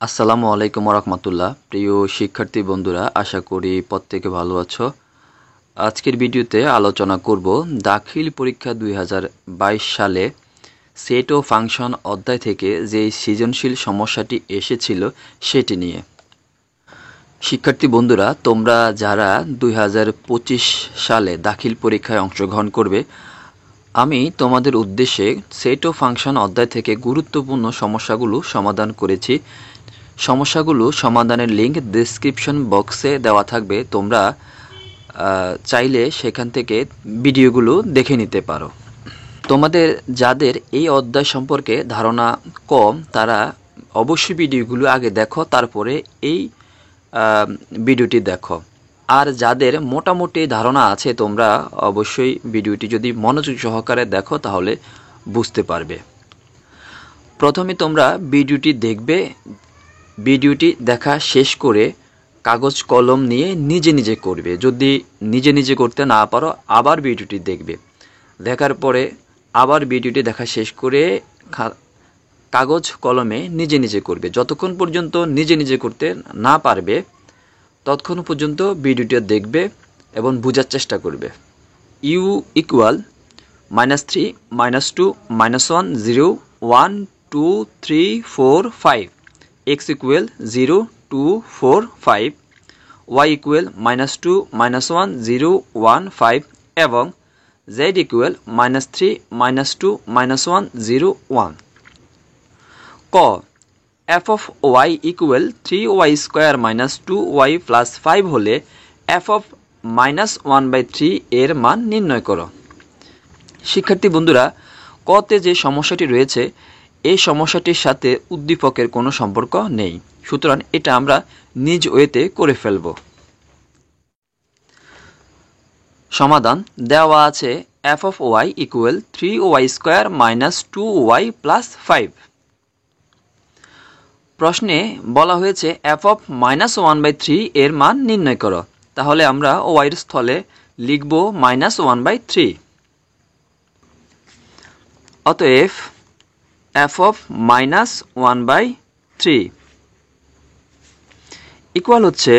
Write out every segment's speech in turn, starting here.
আসসালামু আলাইকুম রাহমাতুল্লাহ। প্রিয় শিক্ষার্থী বন্ধুরা, আশা করি প্রত্যেকে ভালো আছো। আজকের ভিডিওতে আলোচনা করব দাখিল পরীক্ষা 2022 সালে সেট ও ফাংশন অধ্যায় থেকে যে সৃজনশীল সমস্যাটি এসেছিল সেটি নিয়ে। শিক্ষার্থী বন্ধুরা, তোমরা যারা 2025 সালে দাখিল পরীক্ষায় অংশগ্রহণ করবে, আমি তোমাদের উদ্দেশ্যে সেট ও ফাংশন অধ্যায় থেকে গুরুত্বপূর্ণ সমস্যাগুলো সমাধান করেছি। সমস্যাগুলো সমাধানের লিঙ্ক ডেসক্রিপশন বক্সে দেওয়া থাকবে। তোমরা চাইলে সেখান থেকে ভিডিওগুলো দেখে নিতে পারো। তোমাদের যাদের এই অধ্যায় সম্পর্কে ধারণা কম, তারা অবশ্যই ভিডিওগুলো আগে দেখো, তারপরে এই ভিডিওটি দেখো। আর যাদের মোটামুটি ধারণা আছে, তোমরা অবশ্যই ভিডিওটি যদি মনোযোগ সহকারে দেখো তাহলে বুঝতে পারবে। প্রথমে তোমরা ভিডিওটি দেখবে। ভিডিওটি দেখা শেষ করে কাগজ কলম নিয়ে নিজে নিজে করবে। যদি নিজে নিজে করতে না পারো, আবার ভিডিওটি দেখবে। দেখার পরে আবার ভিডিওটি দেখা শেষ করে কাগজ কলমে নিজে নিজে করবে। যতক্ষণ পর্যন্ত নিজে নিজে করতে না পারবে ততক্ষণ পর্যন্ত ভিডিওটি দেখবে এবং বোঝার চেষ্টা করবে। U equal -3 -2 -1 0 1 2 3 4 5, x equal 0 2 4 5, y equal -2 -1 0 1 5 এবং z equal -3 -2 -1 0 1। ক f of y equal 3y square minus 2y plus 5 হলে f of -1/3 এর মান নির্ণয় করো। শিক্ষার্থী বন্ধুরা, কতে যে সমস্যাটি রয়েছে এই সমস্যাটির সাথে উদ্দীপকের কোনো সম্পর্ক নেই, সুতরাং এটা আমরা নিজ ওয়েতে করে ফেলব। সমাধান দেওয়া আছে f of y equal 3y square minus 2y plus 5। প্রশ্নে বলা হয়েছে f of -1/3 এর মান নির্ণয় করো। তাহলে আমরা y এর স্থলে লিখব -1/3। অতএব f of -1/3 ইকুয়াল হচ্ছে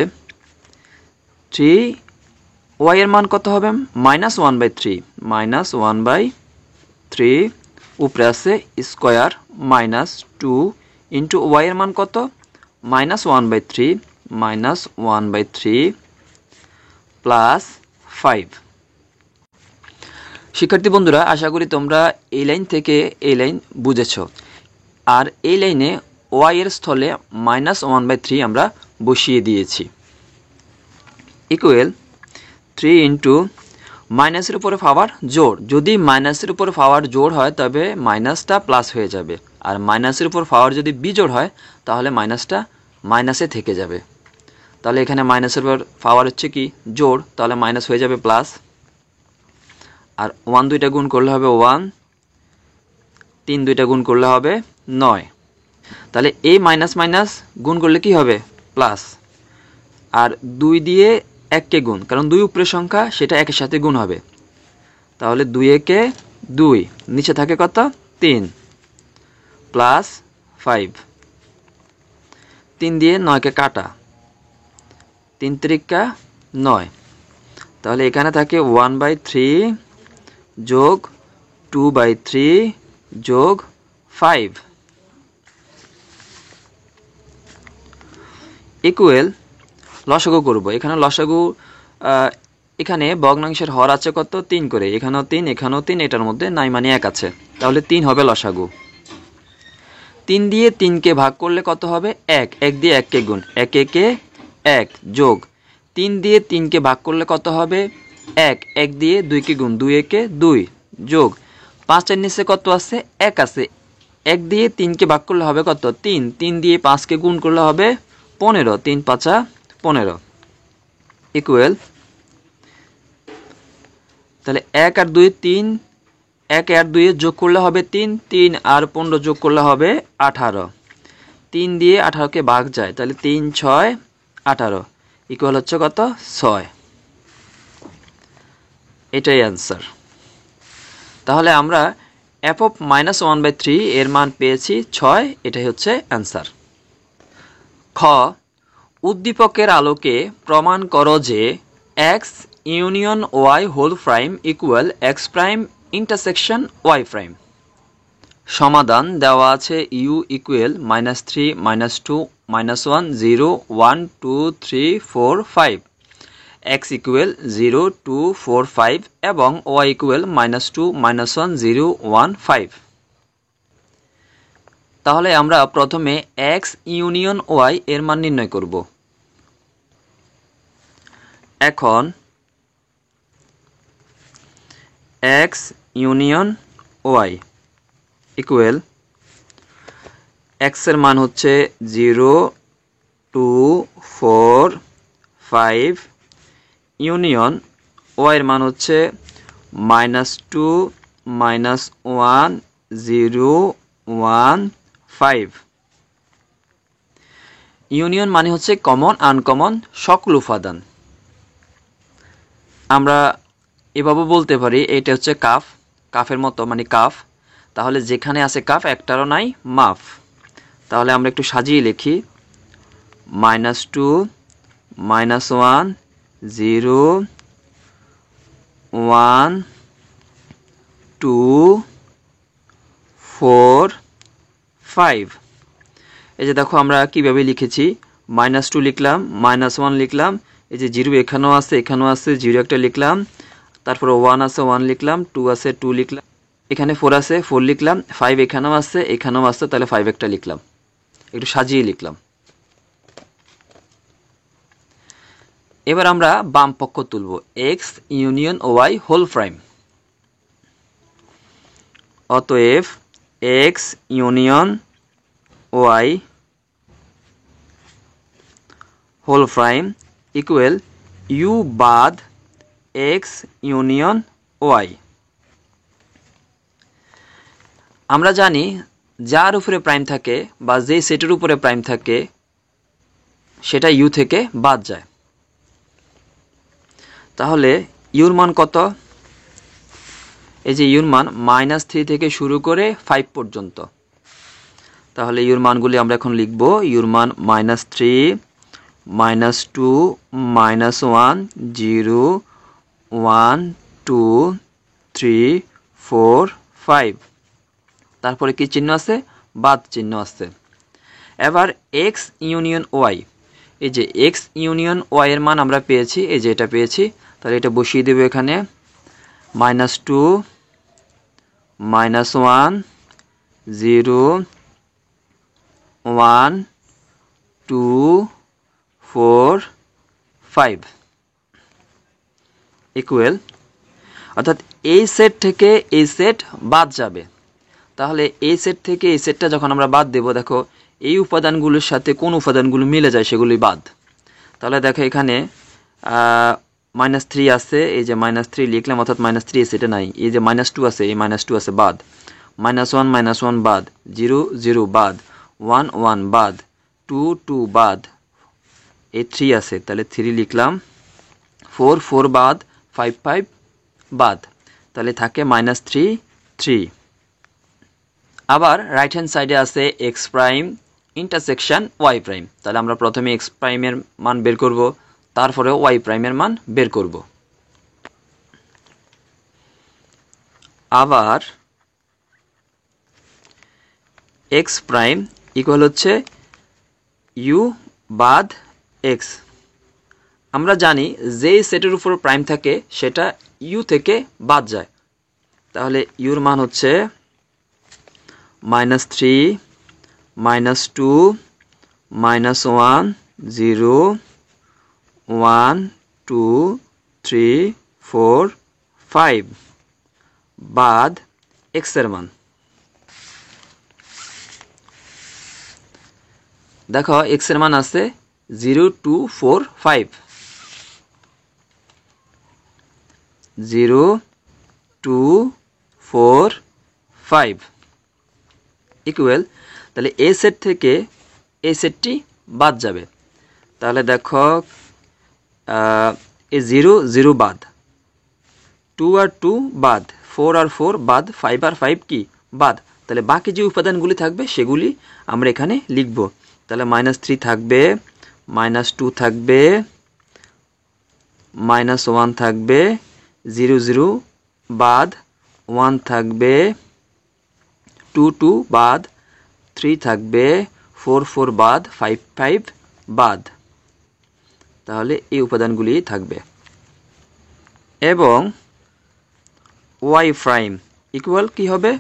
3y এর মান কত হবে? -1/3 -1/3 উপরে আছে স্কয়ার -2 ইন্টু y এর মান কত? -1/3 -1/3 প্লাস 5। শিক্ষার্থী বন্ধুরা, আশা করি তোমরা এই লাইন থেকে এই লাইন বুঝেছ। আর এই লাইনে y এর স্থলে -1/3 আমরা বসিয়ে দিয়েছি। ইকুয়াল 3 ইন্টু মাইনাসের উপরে পাওয়ার জোড়। যদি মাইনাসের উপর পাওয়ার জোড় হয় তবে মাইনাসটা প্লাস হয়ে যাবে, আর মাইনাসের উপর পাওয়ার যদি বিজোড় হয় তাহলে মাইনাসটা মাইনাসে থেকে যাবে। তাহলে এখানে মাইনাসের উপর পাওয়ার হচ্ছে কি জোড়, তাহলে মাইনাস হয়ে যাবে প্লাস। আর 1 2টা গুণ করলে হবে 1, 3 2টা গুণ করলে হবে 9। তাহলে এই মাইনাস মাইনাস গুণ করলে কি হবে? প্লাস। আর 2 দিয়ে 1কে গুণ, কারণ 2 উপরের সংখ্যা, সেটা 1-এর সাথে গুণ হবে। তাহলে 2 একে 2, নিচে থাকে কত? 3 প্লাস 5। 3 দিয়ে 9কে কাটা, 3 3 9। তাহলে এখানে থাকে 1/3 যোগ 2/3 যোগ 5 ইকুয়াল লসাগু করব। এখানে লসাগু, এখানে ভগ্নাংশের হর আছে কত? 3 করে। এখানেও 3, এখানেও 3, এটার মধ্যে নাই মানে 1 আছে, তাহলে 3 হবে লসাগু। 3 দিয়ে 3কে ভাগ করলে কত হবে? 1। 1 দিয়ে 1কে গুণ, 1 1 1 যোগ 3 দিয়ে 3কে ভাগ করলে কত হবে? 1। 1 দিয়ে 2কে গুণ, 2 1 2 যোগ 5-এর নিচে কত আছে? 1 আছে। 1 দিয়ে 3কে ভাগ করলে হবে কত? 3। 3 দিয়ে 5কে গুণ করলে হবে 15। 3 5 15 ইকুয়াল, তাহলে 1 আর 2 3, 1 আর 2 যোগ করলে হবে 3, 3 আর 15 যোগ করলে হবে 18। 3 দিয়ে 18কে ভাগ যায়, তাহলে 3 6 18 ইকুয়াল হচ্ছে কত? 6। এটাই অ্যান্সার। তাহলে আমরা f of -1/3 এর মান পেয়েছি 6। এটাই হচ্ছে অ্যান্সার। খ উদ্দীপকের আলোকে প্রমাণ করো যে X union Y whole prime equal X prime intersection Y prime. সমাধান দেওয়া আছে ইউ ইকুয়াল -3 -2 -1 0 1 2 3 4 5, এক্স ইকুয়াল 0 2 4 5 এবং ওয়াই ইকুয়াল -2 -1 0 1 5। তাহলে আমরা প্রথমে এক্স ইউনিয়ন ওয়াই এর মান নির্ণয় করব। এখন X union Y equal X এর মান হচ্ছে 0 2 4 5 ইউনিয়ন ওয়াই এর মান হচ্ছে -2 -1 0 1 5। ইউনিয়ন মানে হচ্ছে কমন আনকমন সকল উপাদান। আমরা এভাবে বলতে পারি এটা হচ্ছে কাফ, কাফের মতো মানে কাফ। তাহলে যেখানে আছে কাফ একটারও নাই মাফ। তাহলে আমরা একটু সাজিয়ে লিখি -2 -1 0 1 2 4 5। এই যে দেখো আমরা কিভাবে লিখেছি, -2 লিখলাম, -1 লিখলাম, এই যে 0 এখানেও আছে এখানেও আছে 0 একটা লিখলাম, তারপরে 1 আছে 1 লিখলাম, 2 আছে 2 লিখলাম, এখানে 4 আছে 4 লিখলাম, 5 এখানেও আছে এখানেও আছে তাহলে 5 একটা লিখলাম, একটু সাজিয়ে লিখলাম। এবার আমরা বাম পক্ষ তুলব, X union Y whole prime. অতএব X union Y whole prime equal U বাদ এক্স ইউনিয়ন ওয়াই। আমরা জানি যার উপরে প্রাইম থাকে বা যে সেটের উপরে প্রাইম থাকে সেটা ইউ থেকে বাদ যায়। তাহলে ইউর মান কত? এই যে ইউর মান -3 থেকে শুরু করে 5 পর্যন্ত। তাহলে ইউর মানগুলি আমরা এখন লিখব। ইউর মান -3 -2 -1 0 1 2 3 4 5। তারপরে কি চিহ্ন আছে? বাদ চিহ্ন আছে। এবার এক্স ইউনিয়ন ওয়াই, এই যে এক্স ইউনিয়ন ওয়াই এর মান আমরা পেয়েছি, এই যে এটা পেয়েছি, তাহলে এটা বসিয়ে দেব এখানে -2 -1 0 1 2 4 5 ইকুয়াল, অর্থাৎ এই সেট থেকে এই সেট বাদ যাবে। তাহলে এই সেট থেকে এই সেটটা যখন আমরা বাদ দেব, দেখো এই উপাদানগুলোর সাথে কোন উপাদানগুলো মিলে যায় সেগুলি বাদ। তাহলে দেখো এখানে -3 আছে, এই যে -3 লিখলাম, অর্থাৎ -3 সেটা নাই। এই যে -2 আছে, এই -2 আছে বাদ, -1 -1 বাদ, 0 0 বাদ, 1 1 বাদ, 2 2 বাদ, এই 3 আছে তাহলে 3 লিখলাম, 4 4 বাদ, 5 5 বাদ, তাহলে থাকে -3 3। আবার রাইট হ্যান্ড সাইডে আছে X prime intersection Y prime. তাহলে আমরা প্রথমে এক্স প্রাইমের মান বের করব, তারপরে ওয়াই প্রাইমের মান বের করব। আবার এক্স প্রাইম ইকুয়াল হচ্ছে ইউ বাদ এক্স। আমরা জানি যে সেটের উপর প্রাইম থাকে সেটা ইউ থেকে বাদ যায়। তাহলে ইউর মান হচ্ছে -3 -2 -1 0 1 2 3 4 5 বাদ এক্স এর মান। দেখো এক্স এর মান আছে 0 2 4 5 0 2 4 5 ইকুয়াল, তাহলে এ সেট থেকে এই সেটটি বাদ যাবে। তাহলে দেখো এই 0 0 বাদ, 2 আর 2 বাদ, 4 আর 4 বাদ, 5 আর 5 কি বাদ। তাহলে বাকি যে উপাদানগুলি থাকবে সেগুলি আমরা এখানে লিখব। তাহলে -3 থাকবে, -2 থাকবে, -1 থাকবে, 0 0 বাদ, 1 থাকবে, 2 2 বাদ, 3 থাকবে, 4 4 বাদ, 5 5 বাদ। তাহলে এই উপাদানগুলি থাকবে এবং y প্রাইম ইকুয়াল কি হবে,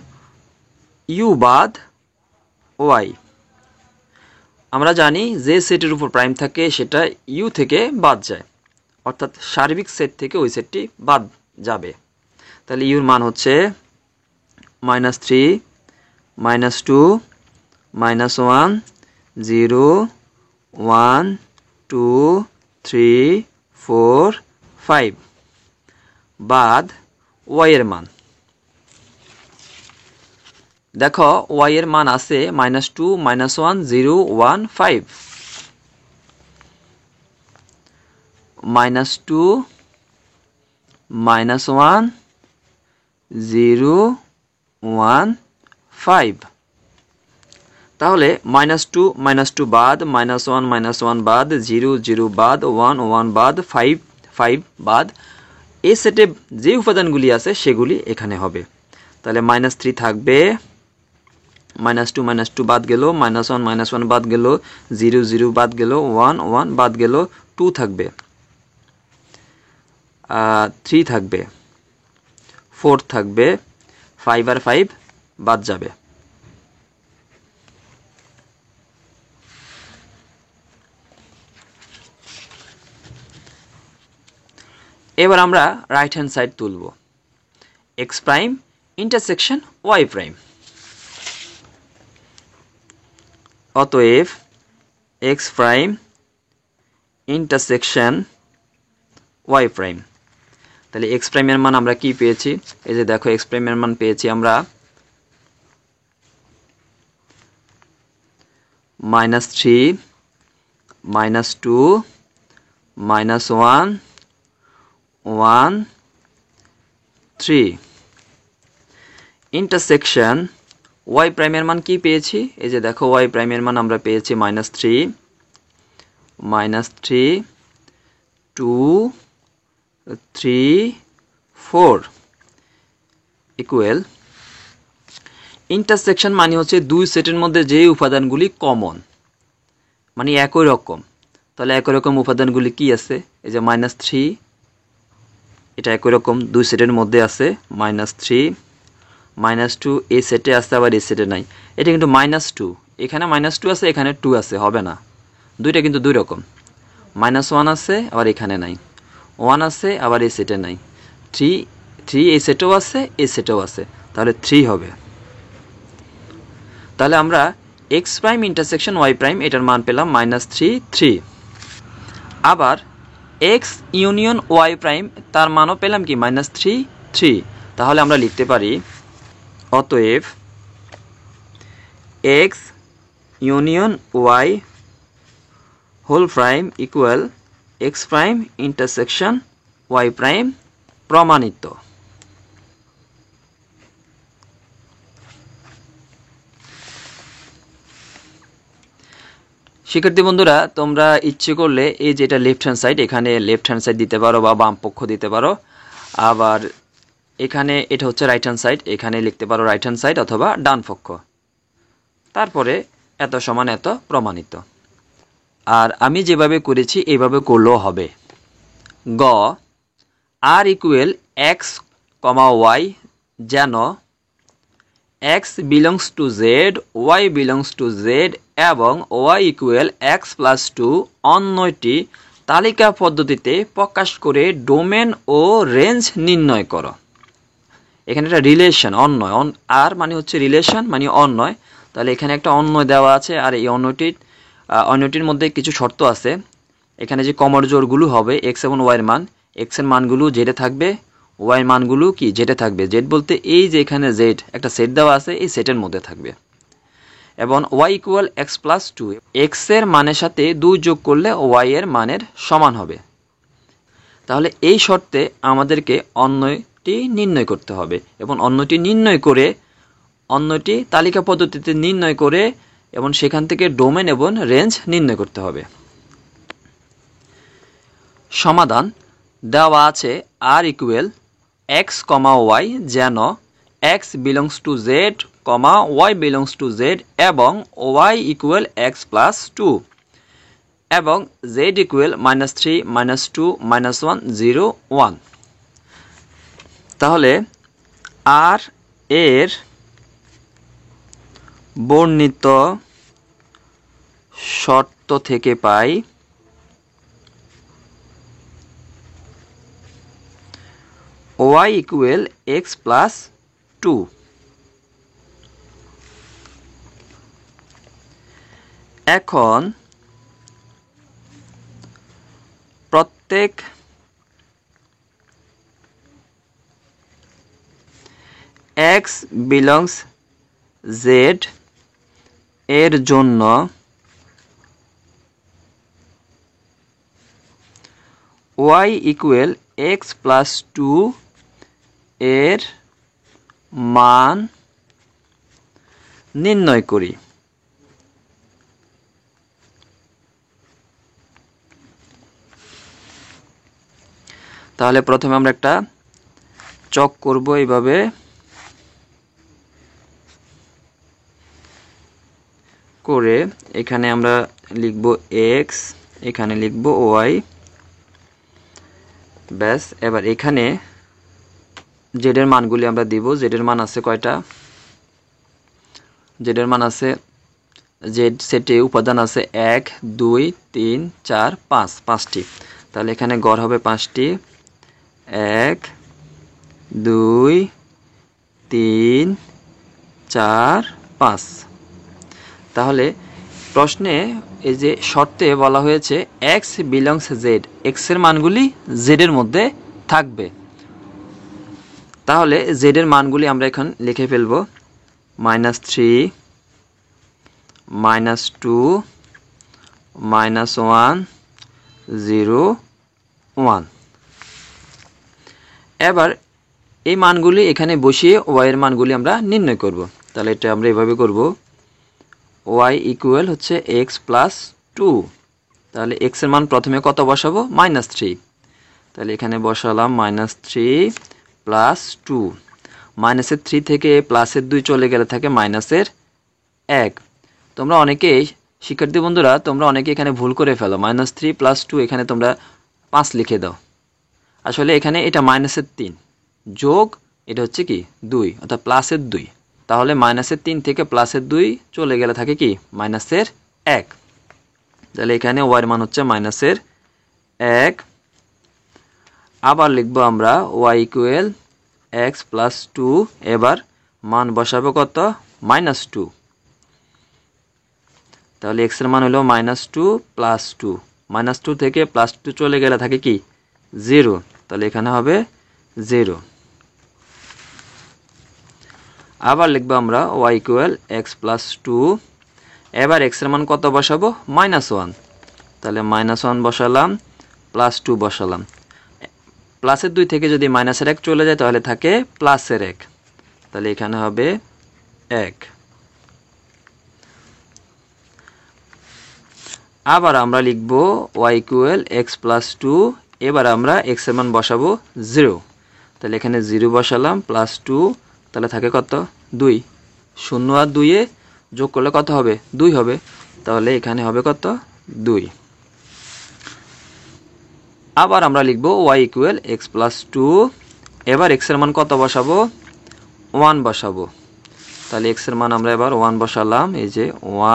u বাদ y। আমরা জানি যে সেটের উপর প্রাইম থাকে সেটা u থেকে বাদ যায়, অর্থাৎ সার্বিক সেট থেকে ওই সেটটি বাদ যাবে। তাহলে ইউর মান হচ্ছে -3, -2, -1, 0, 1, 2, 3, 4, 5 বাদ y এর মান। দেখো y এর মান আছে -2, -1, 0, 1, 5। -2, -1, 0, 1, 5। তাহলে -2 -2 বাদ, -1 -1 বাদ, 0 0 বাদ, 1 1 বাদ, 5 5 বাদ। এই সেটে যে উপাদানগুলি আছে সেগুলি এখানে হবে। তাহলে -3 থাকবে, -2 -2 বাদ গেল, -1 -1 বাদ গেল, 0 0 বাদ গেল, 1 1 বাদ গেল, 2 থাকবে, 3 থাকবে, 4 থাকবে, 5 আর 5 বাদ যাবে। এবার আমরা রাইট হ্যান্ড সাইড তুলব, x prime intersection y prime. অতএব x prime intersection y prime. তাহলে x প্রাইমের মান আমরা কি পেয়েছি, এই যে দেখো x প্রাইমের মান পেয়েছি আমরা -3, -2, -1, 1, 3। ইন্টারসেকশন y প্রাইমের মান কি পেয়েছি, এই যে দেখো y প্রাইমের মান আমরা পেয়েছি -3, -3, 2, 3, 4 ইকুয়াল। ইন্টারসেকশন মানে হচ্ছে দুই সেটের মধ্যে যে উপাদানগুলি কমন, মানে একই রকম। তাহলে একই রকম উপাদানগুলি কি আছে, এই যে -3, এটা একই রকম দুই সেটের মধ্যে আছে, -3, -2 এই সেটে আছে আবার এই সেটে নাই। এটা কিন্তু -2, এখানে -2 আছে, এখানে 2 আছে, হবে না। দুইটা কিন্তু দুই রকম, -1 আছে আবার এখানে নাই, 1 আছে আবার এই সেটে নাই, 3 এই সেটেও আছে এই সেটেও আছে, তাহলে 3 হবে। তাহলে আমরা x prime intersection y prime এটার মান পেলাম -3 3। আবার x ইউনিয়ন y প্রাইম তার মানও পেলাম কি -3 3। তাহলে আমরা লিখতে পারি অতএব x union y whole prime equal x prime intersection y prime প্রমাণিত। শিক্ষার্থী বন্ধুরা, তোমরা ইচ্ছে করলে এই যেটা লেফট হ্যান্ড সাইড, এখানে লেফট হ্যান্ড সাইড দিতে পারো বা বাম পক্ষ দিতে পারো। আবার এখানে এটা হচ্ছে রাইট হ্যান্ড সাইড, এখানে লিখতে পারো রাইট হ্যান্ড সাইড অথবা ডান পক্ষ। তারপরে এত সমান এত প্রমাণিত। আর আমি যেভাবে করেছি এইভাবে করলেও হবে। গ আর ইকুয়াল এক্স কমা ওয়াই যেন x belongs to z, y belongs to z এবং y equal x plus 2 অন্যটি তালিকা পদ্ধতিতে প্রকাশ করে ডোমেন ও রেঞ্জ নির্ণয় করো। এখানে একটা রিলেশন অন্যয়, আর মানে হচ্ছে রিলেশন মানে অন্যয়। তাহলে এখানে একটা অন্যয় দেওয়া আছে, আর এই অন্যটির মধ্যে কিছু শর্ত আছে। এখানে যে কমর জোড়গুলো হবে x এবং y এর মান, x এর মানগুলো জেডে থাকবে, y মানগুলো কি জেডে থাকবে। জেড বলতে এই যে এখানে জেড একটা সেট দেওয়া আছে, এই সেটের মধ্যে থাকবে। এবং y equal x plus 2, x এর মানের সাথে 2 যোগ করলে y এর মানের সমান হবে। তাহলে এই শর্তে আমাদেরকে অন্যটি নির্ণয় করতে হবে এবং অন্যটি নির্ণয় করে অন্যটি তালিকা পদ্ধতিতে নির্ণয় করে এবং সেখান থেকে ডোমেন এবং রেঞ্জ নির্ণয় করতে হবে। সমাধান দেওয়া আছে r ইকুয়াল x, y যেন x belongs to z, y belongs to z এবং y ইকুয়াল x প্লাস 2 এবং z ইকুয়াল -3, -2, -1, 0, 1। তাহলে r এর বর্ণিত শর্ত থেকে পাই y ইকুয়াল x প্লাস 2। এখন প্রত্যেক x বিলংস z এর জন্য y ইকুয়াল x প্লাস 2 এর মান নির্ণয় করি। তাহলে প্রথমে আমরা একটা চক করব এইভাবে, করে এখানে আমরা লিখব x, এখানে লিখব y, ব্যাস। এবার এখানে z এর মানগুলি আমরা দিব। z এর মান আছে কয়টা? z এর মান আছে, z সেটে উপাদান আছে 1, 2, 3, 4, 5, 5টি। তাহলে এখানে গড় হবে 5টি, 1, 2, 3, 4, 5। তাহলে প্রশ্নে এই যে শর্তে বলা হয়েছে x বিলংস z, x এর মানগুলি z এর মধ্যে থাকবে। তাহলে z এর মানগুলি আমরা এখন লিখে ফেলব, -3, -2, -1, 0, 1। এবার এই মানগুলি এখানে বসিয়ে y এর মানগুলি আমরা নির্ণয় করব। তাহলে এটা আমরা এভাবে করব, y ইকুয়াল হচ্ছে x প্লাস 2। তাহলে x এর মান প্রথমে কত বসাবো? -3। তাহলে এখানে বসালাম -3 প্লাস 2। মাইনাসের 3 থেকে প্লাসের 2 চলে গেলে থাকে -1। তোমরা অনেকেই, শিক্ষার্থী বন্ধুরা, তোমরা অনেকে এখানে ভুল করে ফেলো, -3 প্লাস 2 এখানে তোমরা 5 লিখে দাও। আসলে এখানে এটা -3 যোগ এটা হচ্ছে কি 2, অর্থাৎ প্লাসের 2। তাহলে -3 থেকে প্লাসের 2 চলে গেলে থাকে কি -1। তাহলে এখানে y এর মান হচ্ছে -1। আবার লিখবো আমরা y ইকুয়াল x প্লাস 2। এবার মান বসাবো কত? -2। তাহলে x এর মান হলো -2 প্লাস 2। -2 থেকে প্লাস 2 চলে গেলে থাকে কি 0। তাহলে এখানে হবে 0। আবার লিখবো আমরা y ইকুয়াল x প্লাস 2। এবার x এর মান কত বসাবো? -1। তাহলে -1 বসালাম, প্লাস 2 বসালাম। প্লাসের 2 থেকে যদি মাইনাসের 1 চলে যায় তাহলে থাকে প্লাসের 1। তাহলে এখানে হবে 1। আবার আমরা লিখব y ইকুয়াল x প্লাস 2। এবার আমরা x এর মান বসাবো 0। তাহলে এখানে 0 বসালাম, প্লাস 2। তাহলে থাকে কত? 2। 0 আর 2 এ যোগ করলে কত হবে? 2 হবে। তাহলে এখানে হবে কত? 2। আবার আমরা লিখব y ইকুয়াল x প্লাস 2। এবার x এর মান কত বসাবো? 1 বসাবো। তাহলে x এর মান আমরা এবার 1 বসালাম। এই যে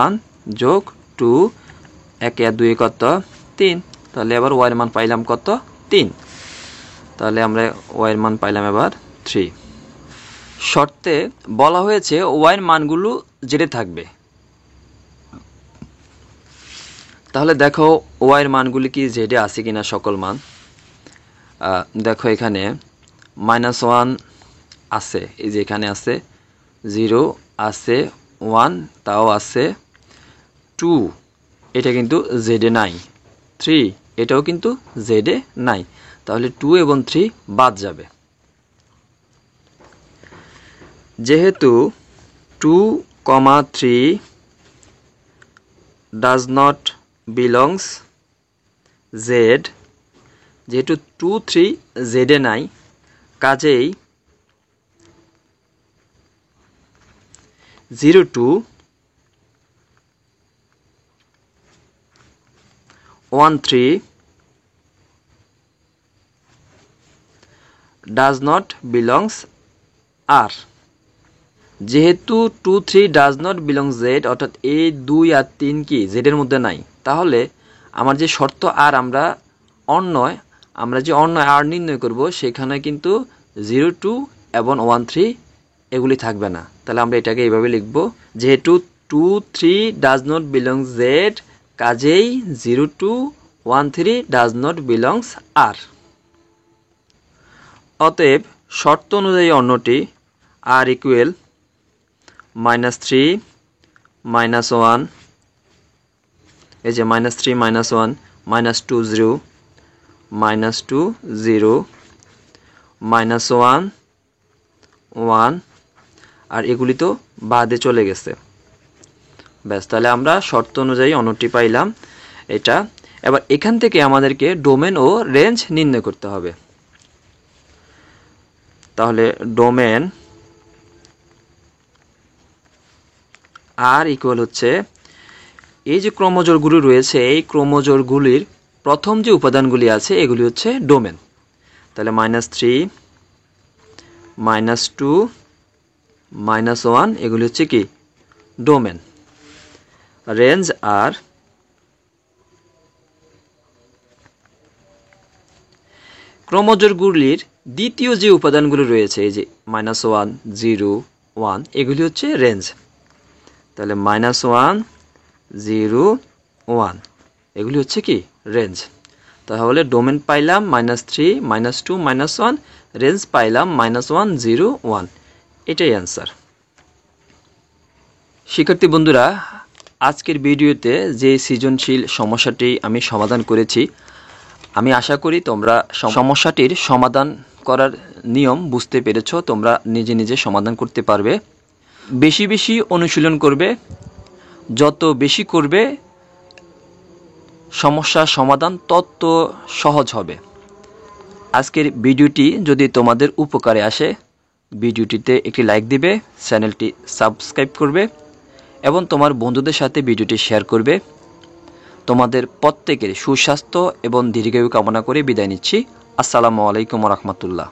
1 যোগ 2, 1 আর 2 কত? 3। তাহলে এবার y এর মান পাইলাম কত? 3। তাহলে আমরা y এর মান পাইলাম এবার 3। শর্তে বলা হয়েছে y এর মানগুলো জেডে থাকবে। তাহলে দেখো y এর মানগুলি কি জেডে আছে কিনা সকল মান। দেখো এখানে -1 আছে, এই যে এখানে আছে, 0 আছে, 1 তাও আছে, 2 এটা কিন্তু জেডে নাই, 3 এটাও কিন্তু জেডে নাই। তাহলে 2 এবং 3 বাদ যাবে। যেহেতু 2, 3 ডাজ নট বিলংস জেড, যেহেতু 2 3 জেডে নাই, কাজেই 0 2 1 3 ডাজ নট বিলংস আর। যেহেতু 2 3 ডাজ নট বিলংস জেড, অর্থাৎ এই 2 আর 3 কি জেডের মধ্যে নাই, তাহলে আমার যে শর্ত আর আমরা যে অন্যয় আর নির্ণয় করব সেখানে কিন্তু 0 2 এবং 1 3 এগুলি থাকবে না। তাহলে আমরা এটাকে এইভাবে লিখব, যেহেতু 2 3 ডাজ নট বিলংস জেড, কাজেই 0 2 1 3 ডাজ নট বিলংস আর। অতএব শর্ত অনুযায়ী অন্যটি আর ইকুয়াল -3 -1, এই যে -3 -1 -2 0 -2 0 -1 1, আর এগুলি তো বাদে চলে গেছে। ব্যাস, তাহলে আমরা শর্ত অনুযায়ী অন্যটি পাইলাম এটা। এবার এখান থেকে আমাদেরকে ডোমেন ও রেঞ্জ নির্ণয় করতে হবে। তাহলে ডোমেন আর ইকুয়াল হচ্ছে, এই যে ক্রোমোজোরগুলি রয়েছে, এই ক্রোমোজোরগুলির প্রথম যে উপাদানগুলি আছে এগুলি হচ্ছে ডোমেন। তাহলে -3 -2 -1 এগুলি হচ্ছে কি ডোমেন। রেঞ্জ আর ক্রোমোজোরগুলির দ্বিতীয় যে উপাদানগুলি রয়েছে, এই যে -1 0 1 এগুলি হচ্ছে রেঞ্জ। তাহলে -1 0 1 এগুলি হচ্ছে কি রেঞ্জ। তাহলে ডোমেন পাইলাম -3 -2 -1, রেঞ্জ পাইলাম -1 0 1, এটাই অ্যান্সার। শিক্ষার্থী বন্ধুরা, আজকের ভিডিওতে যে সৃজনশীল সমস্যাটি আমি সমাধান করেছি, আমি আশা করি তোমরা সমস্যাটির সমাধান করার নিয়ম বুঝতে পেরেছো। তোমরা নিজে নিজে সমাধান করতে পারবে। বেশি বেশি অনুশীলন করবে, যত বেশি করবে সমস্যার সমাধান তত সহজ হবে। আজকের ভিডিওটি যদি তোমাদের উপকারে আসে, ভিডিওটিতে একটি লাইক দিবে, চ্যানেলটি সাবস্ক্রাইব করবে এবং তোমার বন্ধুদের সাথে ভিডিওটি শেয়ার করবে। তোমাদের প্রত্যেকের সুস্বাস্থ্য এবং দীর্ঘায়ু কামনা করে বিদায় নিচ্ছি। আসসালামু আলাইকুম ওয়া রাহমাতুল্লাহ।